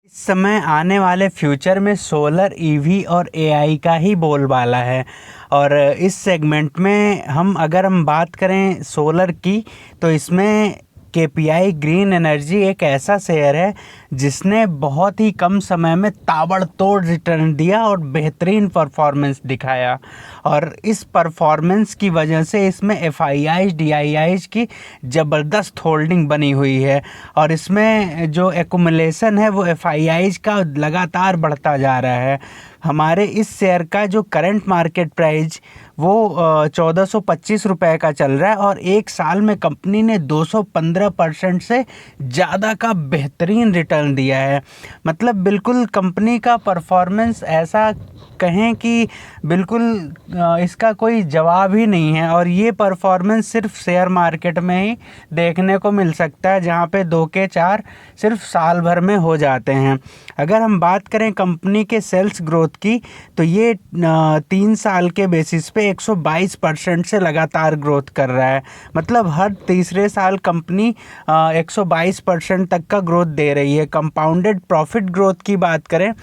इस समय आने वाले फ्यूचर में सोलर, ईवी और एआई का ही बोलबाला है। और इस सेगमेंट में अगर हम बात करें सोलर की, तो इसमें केपीआई ग्रीन एनर्जी एक ऐसा शेयर है जिसने बहुत ही कम समय में ताबड़तोड़ रिटर्न दिया और बेहतरीन परफॉर्मेंस दिखाया। और इस परफॉर्मेंस की वजह से इसमें एफआईआईज, डीआईआईज की ज़बरदस्त होल्डिंग बनी हुई है। और इसमें जो एक्युमुलेशन है वो एफआईआईज का लगातार बढ़ता जा रहा है। हमारे इस शेयर का जो करंट मार्केट प्राइस वो 1425 रुपये का चल रहा है और एक साल में कंपनी ने 215% से ज़्यादा का बेहतरीन रिटर्न दिया है। मतलब बिल्कुल कंपनी का परफॉर्मेंस ऐसा कहें कि बिल्कुल इसका कोई जवाब ही नहीं है। और ये परफॉर्मेंस सिर्फ शेयर मार्केट में ही देखने को मिल सकता है, जहाँ पे 2 के 4 सिर्फ साल भर में हो जाते हैं। अगर हम बात करें कंपनी के सेल्स ग्रोथ की, तो ये 3 साल के बेसिस पे 122% से लगातार ग्रोथ कर रहा है। मतलब हर तीसरे साल कंपनी 122% तक का ग्रोथ दे रही है। कंपाउंडेड प्रॉफिट ग्रोथ की बात करें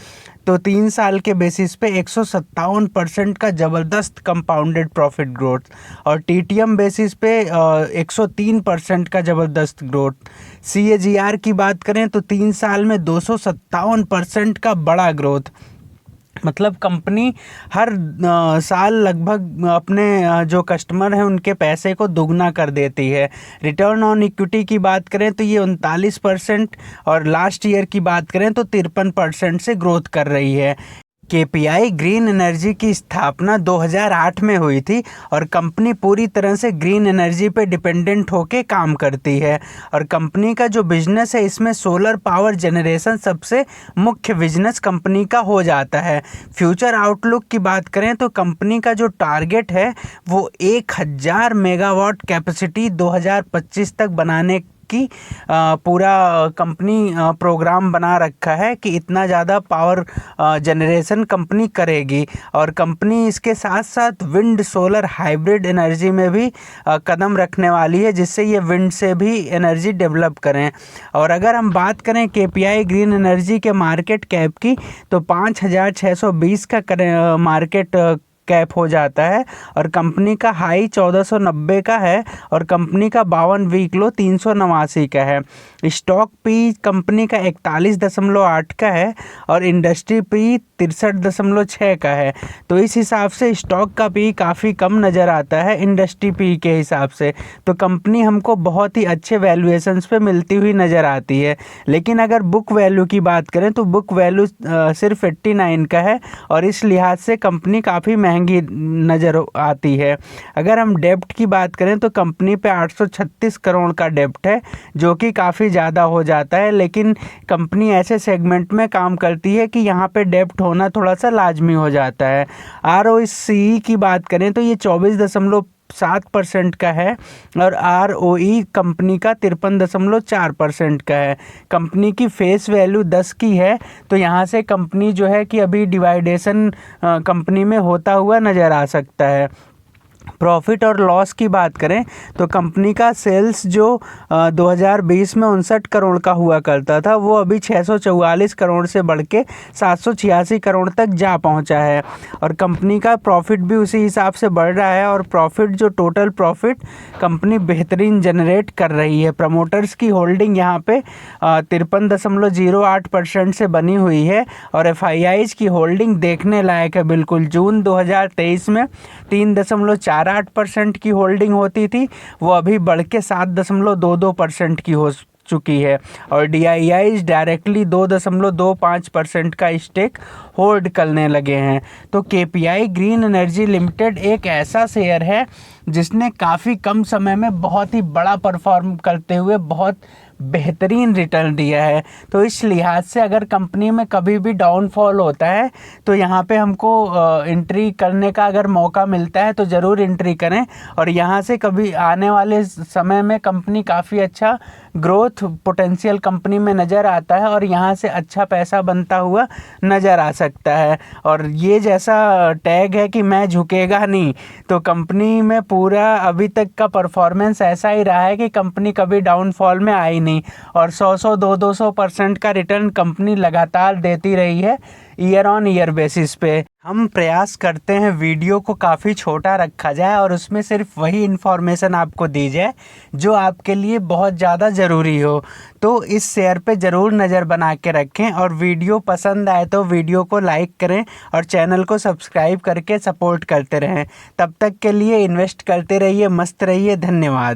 तो 3 साल के बेसिस पे 157% का ज़बरदस्त कंपाउंडेड प्रॉफिट ग्रोथ, और टीटीएम बेसिस पे 103% का ज़बरदस्त ग्रोथ। सीएजीआर की बात करें तो 3 साल में 257% का बड़ा ग्रोथ। मतलब कंपनी हर साल लगभग अपने जो कस्टमर हैं उनके पैसे को दुगना कर देती है। रिटर्न ऑन इक्विटी की बात करें तो ये 39% और लास्ट ईयर की बात करें तो 53% से ग्रोथ कर रही है। केपीआई ग्रीन एनर्जी की स्थापना 2008 में हुई थी और कंपनी पूरी तरह से ग्रीन एनर्जी पे डिपेंडेंट होके काम करती है। और कंपनी का जो बिजनेस है इसमें सोलर पावर जनरेशन सबसे मुख्य बिजनेस कंपनी का हो जाता है। फ्यूचर आउटलुक की बात करें तो कंपनी का जो टारगेट है वो 1000 मेगावाट कैपेसिटी 2025 तक बनाने की पूरा कंपनी प्रोग्राम बना रखा है कि इतना ज़्यादा पावर जनरेशन कंपनी करेगी। और कंपनी इसके साथ साथ विंड सोलर हाइब्रिड एनर्जी में भी कदम रखने वाली है, जिससे ये विंड से भी एनर्जी डेवलप करें। और अगर हम बात करें केपीआई ग्रीन एनर्जी के मार्केट कैप की, तो 5620 का मार्केट कैप हो जाता है और कंपनी का हाई 1490 का है और कंपनी का 52 वीक लो 389 का है। स्टॉक पी कंपनी का 41.8 का है और इंडस्ट्री पी 63.6 का है। तो इस हिसाब से स्टॉक का पी काफ़ी कम नज़र आता है इंडस्ट्री पी के हिसाब से। तो कंपनी हमको बहुत ही अच्छे वैल्यूएशंस पे मिलती हुई नज़र आती है। लेकिन अगर बुक वैल्यू की बात करें तो बुक वैल्यू सिर्फ 89 का है और इस लिहाज से कंपनी काफ़ी महंगी नज़र आती है। अगर हम डेब्ट की बात करें तो कंपनी पे 836 करोड़ का डेब्ट है, जो कि काफ़ी ज़्यादा हो जाता है। लेकिन कंपनी ऐसे सेगमेंट में काम करती है कि यहाँ पे डेब्ट होना थोड़ा सा लाजमी हो जाता है। आरओसी की बात करें तो ये 24.7% का है और आरओई कंपनी का 53.4% का है। कंपनी की फेस वैल्यू 10 की है, तो यहाँ से कंपनी जो है कि अभी डिवाइडेशन कंपनी में होता हुआ नज़र आ सकता है। प्रॉफिट और लॉस की बात करें तो कंपनी का सेल्स जो 2020 में 59 करोड़ का हुआ करता था, वो अभी 644 करोड़ से बढ़ के 786 करोड़ तक जा पहुंचा है। और कंपनी का प्रॉफिट भी उसी हिसाब से बढ़ रहा है और प्रॉफिट जो टोटल प्रॉफिट कंपनी बेहतरीन जनरेट कर रही है। प्रमोटर्स की होल्डिंग यहाँ पे 53.08% से बनी हुई है और एफआईआईज की होल्डिंग देखने लायक है बिल्कुल। जून 2023 में 3.48% की होल्डिंग होती थी, वो अभी बढ़ के 7.22% की हो चुकी है। और डीआईआईज डायरेक्टली 2.25% का स्टेक होल्ड करने लगे हैं। तो केपीआई ग्रीन एनर्जी लिमिटेड एक ऐसा शेयर है जिसने काफ़ी कम समय में बहुत ही बड़ा परफॉर्म करते हुए बहुत बेहतरीन रिटर्न दिया है। तो इस लिहाज से अगर कंपनी में कभी भी डाउनफॉल होता है तो यहाँ पे हमको एंट्री करने का अगर मौका मिलता है तो ज़रूर एंट्री करें। और यहाँ से कभी आने वाले समय में कंपनी काफ़ी अच्छा ग्रोथ पोटेंशियल कंपनी में नज़र आता है और यहाँ से अच्छा पैसा बनता हुआ नज़र आ सकता है। और ये जैसा टैग है कि मैं झुकेगा नहीं, तो कंपनी में पूरा अभी तक का परफॉर्मेंस ऐसा ही रहा है कि कंपनी कभी डाउनफॉल में आई नहीं और 100 200% का रिटर्न कंपनी लगातार देती रही है ईयर ऑन ईयर बेसिस पे। हम प्रयास करते हैं वीडियो को काफ़ी छोटा रखा जाए और उसमें सिर्फ वही इन्फॉर्मेशन आपको दी जाए जो आपके लिए बहुत ज़्यादा ज़रूरी हो। तो इस शेयर पे ज़रूर नज़र बना के रखें और वीडियो पसंद आए तो वीडियो को लाइक करें और चैनल को सब्सक्राइब करके सपोर्ट करते रहें। तब तक के लिए इन्वेस्ट करते रहिए, मस्त रहिए, धन्यवाद।